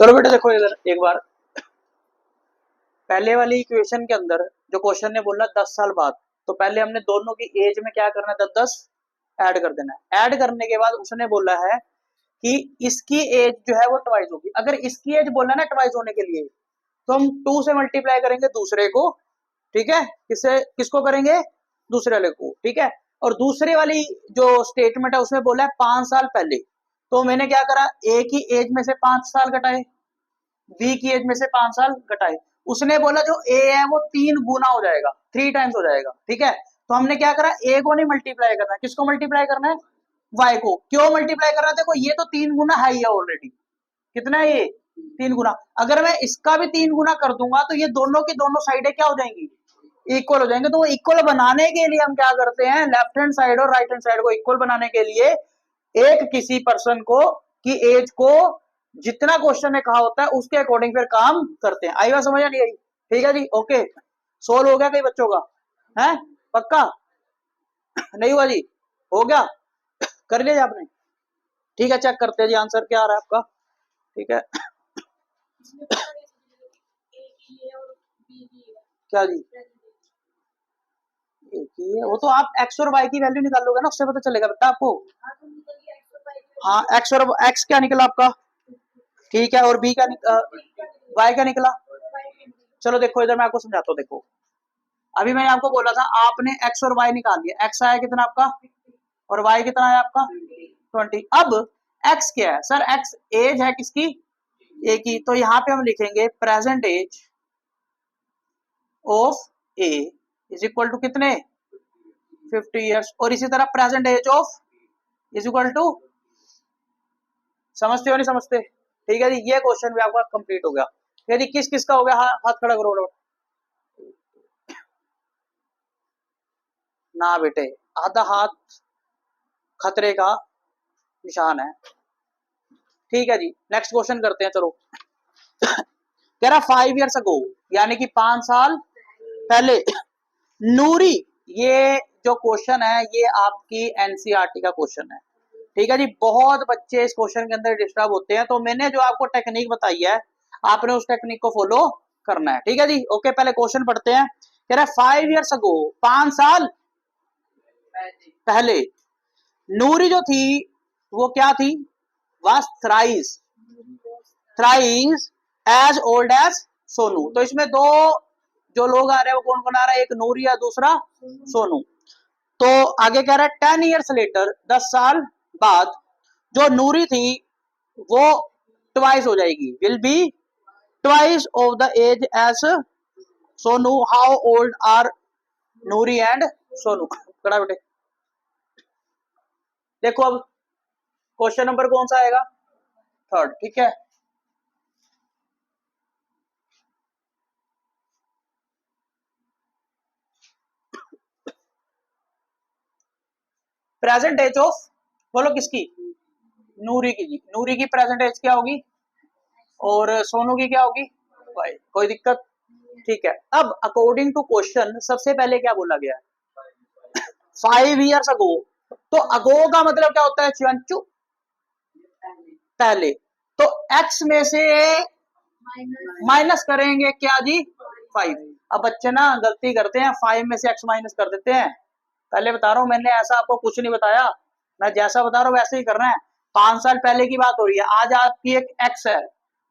चलो बेटा देखो इधर एक बार, पहले वाली इक्वेशन के अंदर जो क्वेश्चन ने बोला 10 साल बाद, तो पहले हमने दोनों की एज में क्या करना है, 10 ऐड कर देना है। ऐड करने के बाद उसने बोला है कि इसकी एज जो है वो ट्वाइस होगी। अगर इसकी एज बोला ना ट्वाइस होने के लिए, तो हम 2 से मल्टीप्लाई करेंगे दूसरे को, ठीक है, किससे, किसको करेंगे, दूसरे वाले को, ठीक है। और दूसरे वाली जो स्टेटमेंट है उसमें बोला है 5 साल पहले, तो मैंने क्या करा, ए की एज में से 5 साल घटाए, बी की एज में से 5 साल घटाए। उसने बोला जो ए है वो 3 गुना हो जाएगा, 3 टाइम्स हो जाएगा, ठीक है। तो हमने क्या करा, ए को नहीं मल्टीप्लाई करना है, किसको मल्टीप्लाई करना है, वाई को। क्यों मल्टीप्लाई कर रहा है, देखो ये तो 3 गुना है ही ऑलरेडी, कितना है ये, 3 गुना। अगर मैं इसका भी 3 गुना कर दूंगा तो ये दोनों की दोनों साइडें क्या हो जाएंगी, इक्वल हो जाएंगे। तो वो इक्वल बनाने के लिए हम क्या करते हैं, लेफ्ट हैंड साइड और राइट हैंड साइड को इक्वल बनाने के लिए एक किसी पर्सन को की एज को जितना क्वेश्चन ने कहा होता है उसके अकॉर्डिंग फिर काम करते हैं। आई बात समझ नहीं आई, ठीक है जी, ओके। सोल्व हो गया कई बच्चों का, है पक्का, नहीं हुआ जी, हो गया, कर लिया आपने, ठीक है। चेक करते हैं जी आंसर क्या आ रहा है आपका, ठीक है। क्या जी, एक ही है वो, तो आप एक्स और वाई की वैल्यू निकाल लोगे ना, उससे पता चलेगा बेटा आपको। हाँ एक्स और एक्स क्या निकला आपका, ठीक है, और बी का वाई का निकला। चलो देखो इधर मैं आपको समझाता हूँ, देखो अभी मैंने आपको बोला था आपने एक्स और वाई निकाल दिया, एक्स आया कितना आपका और वाई कितना आया आपका 20। अब एक्स क्या है सर, एक्स एज है किसकी, ए की, तो यहाँ पे हम लिखेंगे present age of A is equal to कितने 50 इयर्स, और इसी तरह present age of is equal to, समझते हो नहीं समझते, ठीक है जी। ये क्वेश्चन भी आपका कंप्लीट हो गया। यदि किस किस का हो गया, हाथ खड़ा करो ना बेटे, आधा हाथ खतरे का निशान है, ठीक है जी। नेक्स्ट क्वेश्चन करते हैं, चलो। कह रहा 5 इयर्स अगो, यानी कि 5 साल पहले, नूरी, ये जो क्वेश्चन है ये आपकी एनसीईआरटी का क्वेश्चन है, ठीक है जी। बहुत बच्चे इस क्वेश्चन के अंदर डिस्टर्ब होते हैं, तो मैंने जो आपको टेक्निक बताई है आपने उस टेक्निक को फॉलो करना है, ठीक है जी, ओके। पहले क्वेश्चन पढ़ते हैं, कह रहा है 5 इयर्स अगो, 5 साल पहले, नूरी जो थी वो क्या थी, was thrice thrice as old as Sonu. तो इसमें दो जो लोग आ रहे हैं वो कौन कौन आ रहा है, एक नूरी या दूसरा सोनू। तो आगे कह रहा है 10 years later, 10 साल बाद जो नूरी थी वो ट्वाइस हो जाएगी, will be twice of the age age Sonu. How old are Noori and Sonu, कड़ा बेटे। देखो अब क्वेश्चन नंबर कौन सा आएगा, थर्ड, ठीक है। प्रेजेंट एज ऑफ, बोलो किसकी, नूरी की जी, नूरी की प्रेजेंट एज क्या होगी और सोनू की क्या होगी, भाई कोई दिक्कत, ठीक है। अब अकॉर्डिंग टू क्वेश्चन सबसे पहले क्या बोला गया है, 5 इयर्स अगो, तो अगो का मतलब क्या होता है चिवंचू, पहले। तो एक्स में से माइनस करेंगे क्या जी 5। अब बच्चे ना गलती करते हैं, 5 में से एक्स माइनस कर देते हैं। पहले बता रहा हूं मैंने ऐसा आपको कुछ नहीं बताया, मैं जैसा बता रहा हूं वैसे ही करना है। 5 साल पहले की बात हो रही है, आज आपकी एक एक्स है,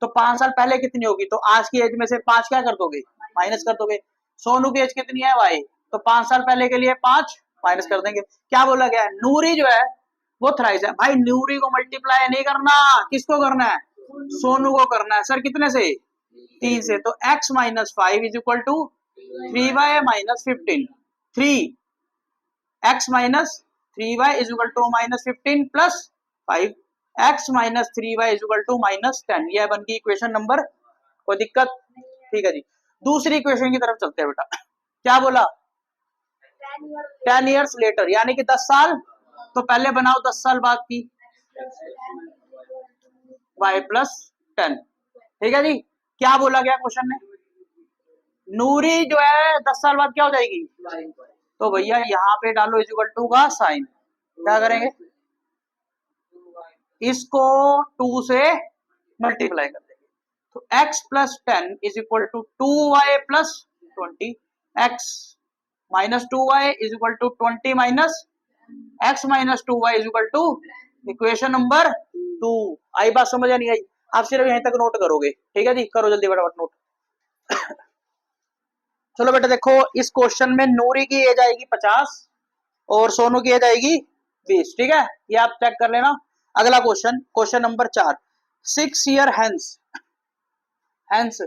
तो 5 साल पहले कितनी होगी, तो आज की एज में से 5 क्या कर दोगे, माइनस कर दोगे। सोनू की एज कितनी है वाई, तो 5 साल पहले के लिए 5 माइनस कर देंगे। क्या बोला गया है, नूरी जो है वो थ्राइस है, भाई नूरी को मल्टीप्लाई नहीं करना, किसको करना है, सोनू को करना है। सर कितने से, 3 से, तो x minus 5 is equal to 3y minus 15, 3x minus 3y is equal to minus 15 plus 5x minus 3y is equal to minus 10। यह बन गई इक्वेशन नंबर, कोई दिक्कत, ठीक है जी। दूसरी इक्वेशन की तरफ चलते हैं बेटा, क्या बोला 10 इयर्स लेटर, यानी कि 10 साल, तो पहले बनाओ 10 साल बाद की y प्लस 10, ठीक है जी। क्या बोला गया क्वेश्चन में, नूरी जो है 10 साल बाद क्या हो जाएगी, तो भैया यहाँ पे डालो इज इक्वल टू का साइन, क्या करेंगे इसको 2 से मल्टीप्लाई कर देंगे, तो x plus 10 is equal to 2y plus 20, x minus 2y is equal to 20 minus x minus 2y is equal to equation number 2। आई बात समझ नहीं आई? आप सिर्फ यहीं तक नोट करोगे, ठीक है जी, करो जल्दी फटाफट नोट। चलो बेटा देखो, इस क्वेश्चन में नूरी की एज आएगी 50 और सोनू की एज आएगी 20, ठीक है, ये आप चेक कर लेना। अगला question, question number 4, 6 year hence, hence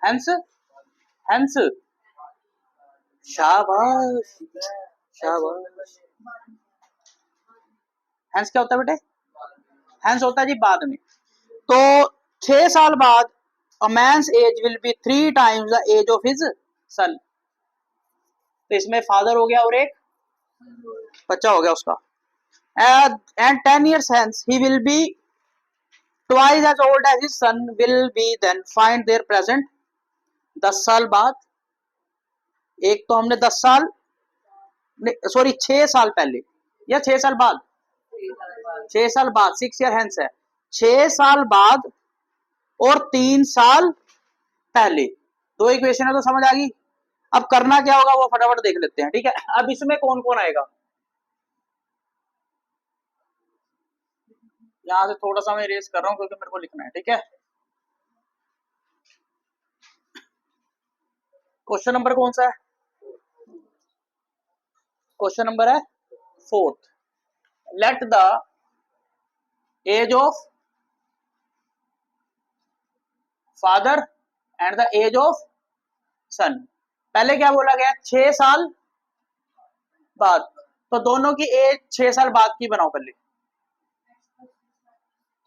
hence hence, शाबाश शाबाश। हैंस क्या होता है बेटे? हैंस होता है जी बाद में। तो 6 साल बाद a man's age will be 3 times the age of his son। तो इसमें फादर हो गया और एक बच्चा हो गया उसका। And 10 years hence he will be twice as old as his son will be then find their present। 10 साल बाद, एक तो हमने 10 साल सॉरी 6 साल पहले या 6 साल बाद, 6 साल बाद, 6 ईयर हैंस है, 6 साल बाद और 3 साल पहले, दो इक्वेशन है तो समझ आ गई। अब करना क्या होगा वो फटाफट देख लेते हैं, ठीक है। अब इसमें कौन कौन आएगा, यहां से थोड़ा सा मैं इरेज कर रहा हूं क्योंकि मेरे को लिखना है, ठीक है। क्वेश्चन नंबर कौन सा है? क्वेश्चन नंबर है 4th। Let the age of father and the age of son. पहले क्या बोला गया? 6 साल बाद, तो दोनों की एज 6 साल बाद की बनाओ पहले,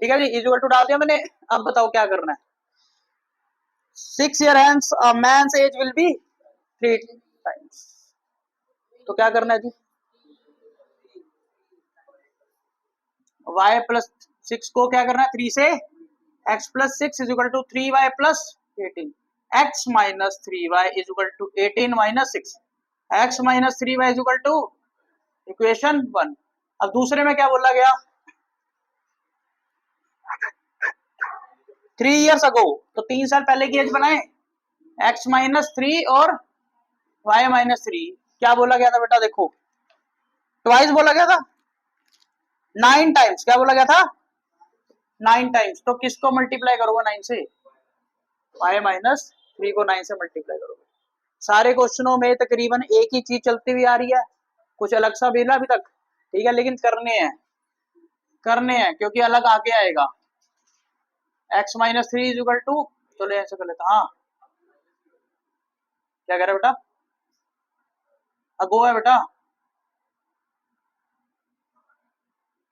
ठीक है जी, इक्वल टू डाल दिया मैंने। अब बताओ क्या करना है। 6 year hence a man's age will be 3 times, तो क्या करना है जी, y प्लस 6 को क्या करना है 3 से, x plus 6 is equal to 3y plus 18, x minus 3y is equal to 18 minus 6, x minus 3y is equal to equation 1। अब दूसरे में क्या बोला गया? 3 ईयर्स अगो, तो 3 साल पहले की एज बनाए, x माइनस 3 और y माइनस 3। क्या बोला गया था बेटा? देखो ट्वाइस बोला गया था, 9 टाइम्स, क्या बोला गया था? 9 टाइम्स। तो किसको मल्टीप्लाई करोगे 9 से? y माइनस 3 को 9 से मल्टीप्लाई करोगे। सारे क्वेश्चनों में तकरीबन एक ही चीज चलती हुई आ रही है, कुछ अलग सा मिला अभी तक, ठीक है, लेकिन करने हैं क्योंकि अलग आगे आएगा। x minus 3 is equal to, चलो ऐसे कर लेता, हाँ क्या कह रहे बेटा? अगो है बेटा,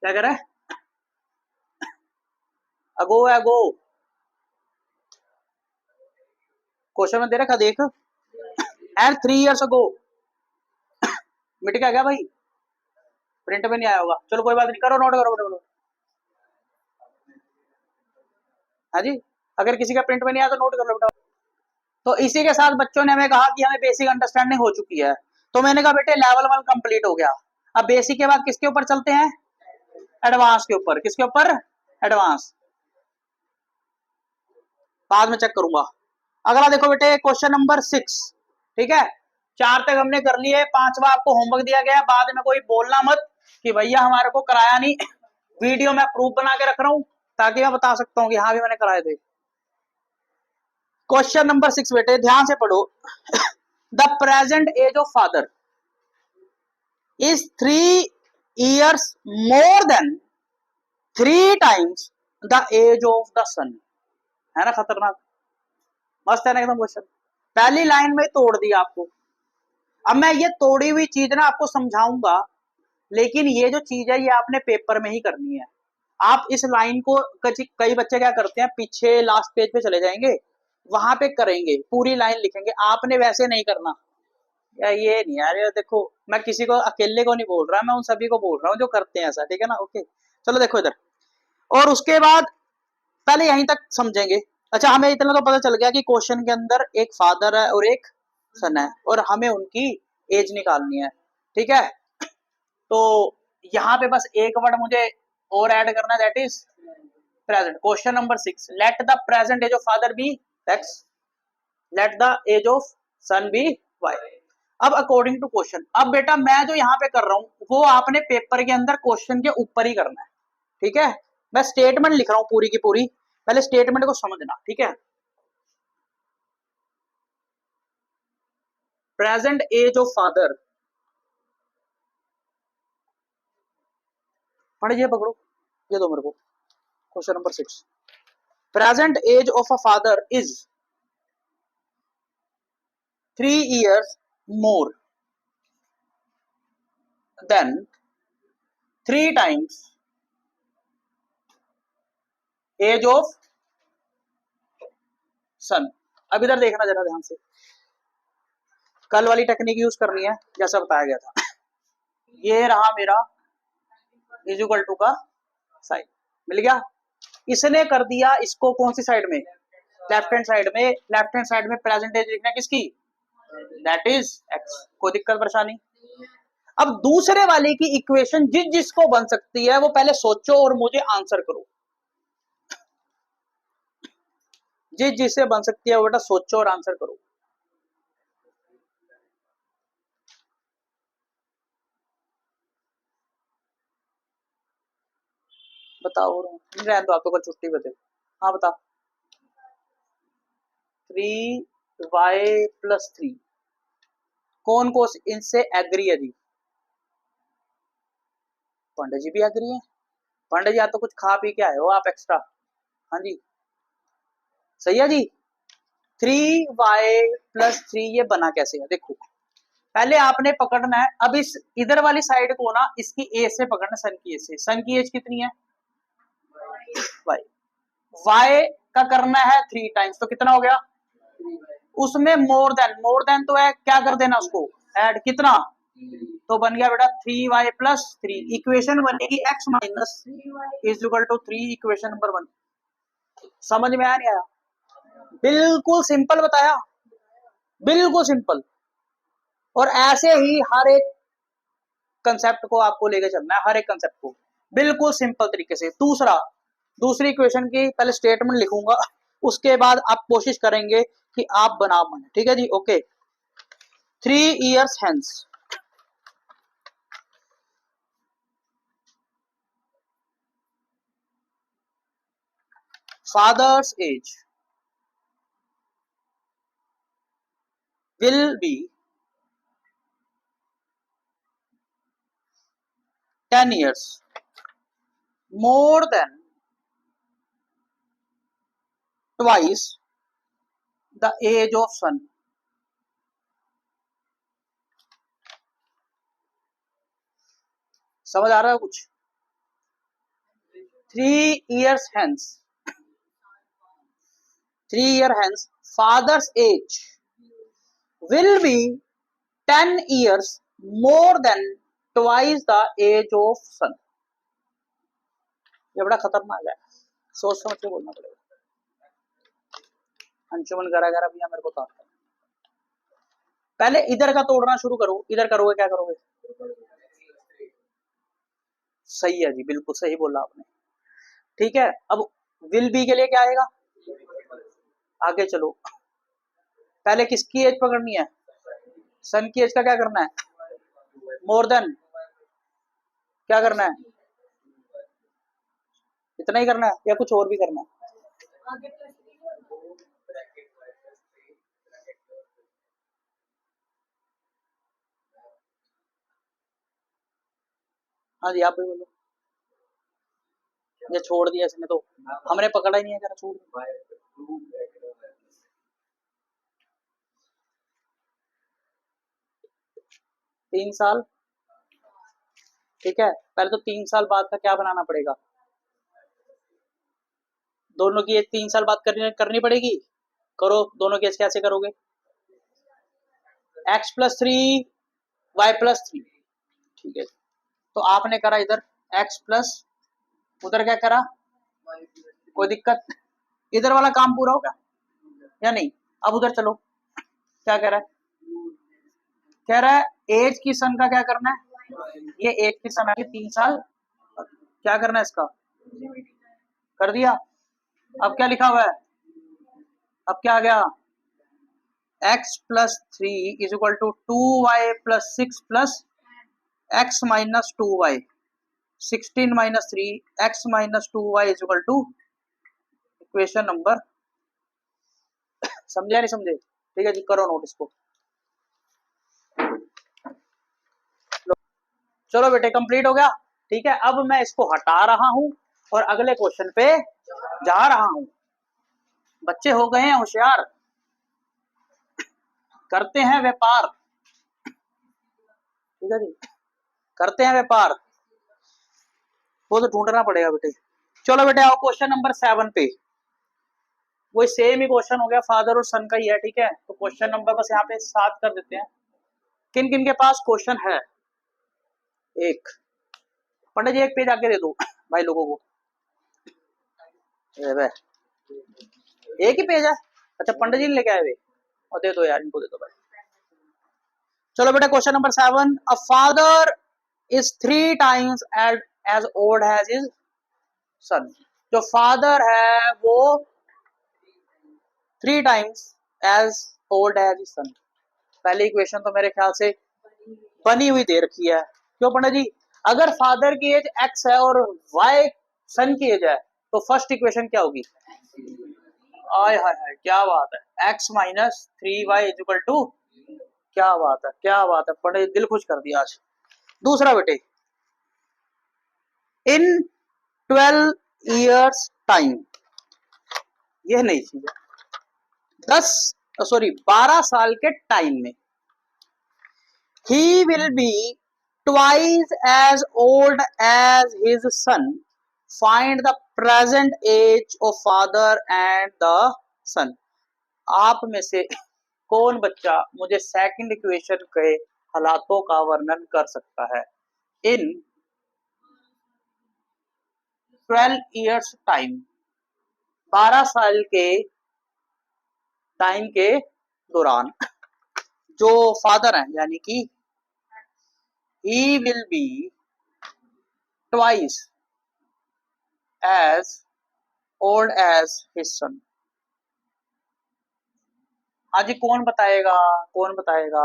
क्या कह रहे हैं? अगो है, अगो। क्वेश्चन में दे रखा देख, एंड 3 ईयर्स अगो, मिट गया क्या भाई? प्रिंट में नहीं आया होगा, चलो कोई बात नहीं, करो नोट करो बेटा। हाँ जी, अगर किसी का प्रिंट में नहीं आया तो नोट कर लो बेटा। तो इसी के साथ बच्चों ने हमें कहा कि हमें बेसिक अंडरस्टैंडिंग हो चुकी है, तो मैंने कहा बेटे लेवल 1 कंप्लीट हो गया। अब बेसिक के बाद किसके ऊपर चलते हैं? एडवांस के ऊपर। किसके ऊपर? एडवांस, बाद में चेक करूंगा। अगला देखो बेटे क्वेश्चन नंबर 6, ठीक है, 4 तक हमने कर लिए, 5वां आपको होमवर्क दिया गया। बाद में कोई बोलना मत कि भैया हमारे को कराया नहीं, वीडियो में प्रूफ बना के रख रहा हूं ताकि मैं बता सकता हूँ कि हाँ भी मैंने कराए थे। क्वेश्चन नंबर 6 बेटे ध्यान से पढ़ो। The present age of father is 3 years more than 3 times the age of the sun। है ना खतरनाक? मस्त है ना एकदम क्वेश्चन। पहली लाइन में तोड़ दिया आपको। अब मैं ये तोड़ी हुई चीज ना आपको समझाऊंगा, लेकिन ये जो चीज है ये आपने पेपर में ही करनी है। आप इस लाइन को, कई बच्चे क्या करते हैं पीछे लास्ट पेज पे चले जाएंगे, वहां पे करेंगे, पूरी लाइन लिखेंगे। आपने वैसे नहीं करना या ये नहीं यार, ये देखो मैं किसी को अकेले को नहीं बोल रहा, मैं उन सभी को बोल रहा हूँ जो करते हैं ऐसा, ठीक है ना। ओके चलो देखो इधर, और उसके बाद पहले यहीं तक समझेंगे। अच्छा हमें इतना तो पता चल गया कि क्वेश्चन के अंदर एक फादर है और एक सन है और हमें उनकी एज निकालनी है, ठीक है। तो यहाँ पे बस एक वर्ड मुझे और ऐड करना है, that is present. Question number 6, let the present age of father be x, let the age of son be y। अब अकॉर्डिंग टू क्वेश्चन, अब बेटा मैं जो यहाँ पे कर रहा हूं वो आपने पेपर के अंदर क्वेश्चन के ऊपर ही करना है, ठीक है। मैं स्टेटमेंट लिख रहा हूं पूरी की पूरी, पहले स्टेटमेंट को समझना, ठीक है। प्रेजेंट एज ऑफ फादर, पढ़िए पकड़ो, ये दो मेरे को। Question number 6, present age of a father is 3 years more than 3 times age of son. अब इधर देखना जरा ध्यान से, कल वाली टेक्निक यूज करनी है जैसा बताया गया था। ये रहा मेरा इज इक्वल टू का साइन, मिल गया। इसने कर दिया इसको कौन सी साइड में, लेफ्ट हैंड साइड में। लेफ्ट हैंड साइड में प्रेजेंटेज लिखना किसकी, दैट इज एक्स। कोई दिक्कत परेशानी। अब दूसरे वाले की इक्वेशन जिस जिसको बन सकती है वो पहले सोचो और मुझे आंसर करो। जिस जिससे बन सकती है वो बेटा सोचो और आंसर करो। बताओ, रहने दो, आपको कल छुट्टी बता। हाँ बता। 3y+3, कौन कौन इनसे एग्री है जी? पंडित जी भी एग्री है। पंडित जी, या तो कुछ खा पी के आए हो आप एक्स्ट्रा। हाँ जी, सही है जी। 3y+3 ये बना कैसे है, देखो पहले आपने पकड़ना है। अब इस इधर वाली साइड को ना इसकी ए से पकड़ना, सन की ए से। सन की एज कितनी है, y। y का करना है 3 टाइम्स, तो कितना हो गया, उसमें मोर देन तो है, क्या कर देना उसको ऐड, कितना, तो बन गया बेटा 3y+3। इक्वेशन बनेगी x minus is equal to 3, equation number 1। समझ में आया नहीं आया? बिल्कुल सिंपल बताया, बिल्कुल सिंपल। और ऐसे ही हर एक कंसेप्ट को आपको लेके चलना है, हर एक कंसेप्ट को बिल्कुल सिंपल तरीके से। दूसरी इक्वेशन की पहले स्टेटमेंट लिखूंगा, उसके बाद आप कोशिश करेंगे कि आप बना बने, ठीक है जी, okay. 3 years hence, father's age will be 10 years more than twice the age of son। समझ आ रहा है कुछ? 3 years hence, 3 year hence father's age will be 10 years more than twice the age of son। ये बड़ा खतरनाक है, सोच समझ के बोलना पड़ेगा। अंशुमन गरा गरा भैया मेरे को तो आता है। पहले इधर का तोड़ना शुरू करो, इधर करोगे क्या करोगे, सही है जी, बिल्कुल सही बोला आपने, ठीक है। अब विल बी के लिए क्या आएगा, आगे चलो, पहले किसकी एज पकड़नी है, सन की एज का क्या करना है, मोर देन, क्या करना है, इतना ही करना है या कुछ और भी करना है? हाँ जी, आप भी बोलो। ये छोड़ दिया इसने तो, हमने पकड़ा ही नहीं है, जरा छोड़ दिया। 3 साल, ठीक है। पहले तो 3 साल बाद का क्या बनाना पड़ेगा, दोनों की एज 3 साल बाद करनी पड़ेगी। करो, दोनों की एज कैसे करोगे, x+3 y+3, ठीक है। तो आपने करा इधर x प्लस, उधर क्या करा, कोई दिक्कत, इधर वाला काम पूरा होगा या नहीं? अब उधर चलो, क्या कह रहा है, कह रहा है एज की सन का क्या करना है, ये एज की सन है 3 साल, क्या करना है इसका, कर दिया। अब क्या लिखा हुआ है, अब क्या आ गया, x plus 3 is equal to 2y plus 6 plus x minus 2y, 16 minus 3 x minus 2y is equal to equation number, समझे नहीं समझे? ठीक है जी, करो नोट इसको। चलो बेटे कंप्लीट हो गया। ठीक है, अब मैं इसको हटा रहा हूं और अगले क्वेश्चन पे जा रहा हूं। बच्चे हो गए हैं होशियार, करते हैं व्यापार। ठीक है जी, करते हैं व्यापार, वो तो ढूंढना पड़ेगा बेटे। चलो बेटे आओ क्वेश्चन नंबर 7 पे, वो सेम ही क्वेश्चन हो गया, फादर और सन का ही है। ठीक है, तो क्वेश्चन नंबर बस यहाँ पे 7 कर देते हैं। किन किन के पास क्वेश्चन है? एक पंडित जी एक पेज आगे दे दो भाई लोगों को। एक ही पेज है? अच्छा पंडित जी ने लेके आए हुए, और दे दो यार इनको, दे दो भाई। चलो बेटा question number 7, a father is 3 times as old as his son. जो फादर है वो 3 times as old as his son. पहली इक्वेशन तो मेरे ख्याल से बनी हुई दे रखी है, क्यों पंडित जी? अगर फादर की एज x है और y सन की एज है, तो फर्स्ट इक्वेशन क्या होगी? आय हाय हाय, क्या बात है, x minus 3y is equal to, क्या बात है, क्या बात है पंडित, दिल खुश कर दिया आज। दूसरा बेटे, इन 12 ईयर्स टाइम, यह नहीं चीज है, 12 साल के टाइम में, he will be twice as old as his son, find the present age of father and the son। आप में से कौन बच्चा मुझे सेकंड इक्वेशन के हालातों का वर्णन कर सकता है? इन 12 ईयर्स टाइम, 12 साल के टाइम के दौरान जो फादर हैं, यानी कि he will be twice as old as his son। हाँ जी, कौन बताएगा, कौन बताएगा?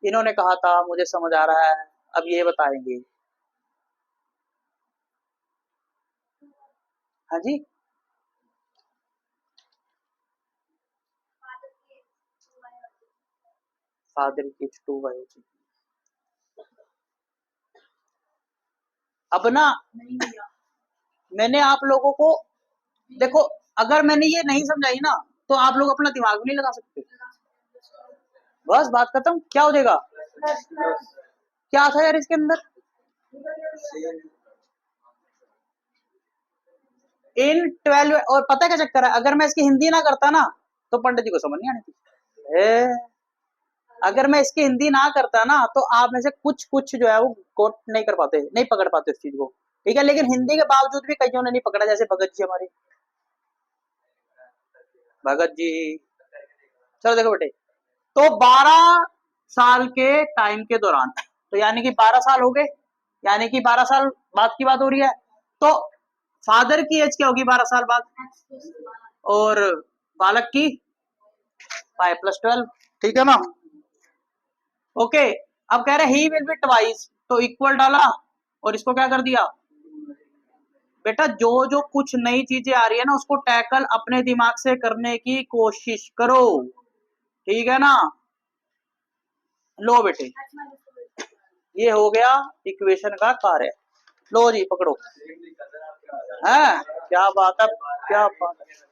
इन्होंने कहा था मुझे समझ आ रहा है, अब ये बताएंगे। हाँ जी, फादर की 2y। अब ना मैंने आप लोगों को, देखो अगर मैंने ये नहीं समझाई ना, तो आप लोग अपना दिमाग भी नहीं लगा सकते। बस बात खत्म। क्या हो जाएगा? क्या था यार इसके अंदर? इन 12, और पता क्या चक्कर है, अगर मैं इसकी हिंदी ना करता ना, तो पंडित जी को समझ नहीं आनी थी। अगर मैं इसकी हिंदी ना करता ना, तो आप में से कुछ कुछ जो है वो कोट नहीं कर पाते, नहीं पकड़ पाते उस चीज को। ठीक है, लेकिन हिंदी के बावजूद भी कईयों ने नहीं पकड़ा, जैसे भगत जी, हमारे भगत जी। चलो देखो बेटे, तो 12 साल के टाइम के दौरान, तो यानी कि 12 साल हो गए, यानी कि 12 साल बाद की बात हो रही है। तो फादर की एज क्या होगी 12 साल बाद, और बालक की 5 प्लस 12। ठीक है ना? ओके, अब कह रहे ही विल बी ट्वाइस, तो इक्वल डाला और इसको क्या कर दिया? बेटा जो जो कुछ नई चीजें आ रही है ना, उसको टैकल अपने दिमाग से करने की कोशिश करो। ठीक है ना? लो बेटे, ये हो गया इक्वेशन का कार्य। लो जी पकड़ो। है क्या बात है, क्या बात है।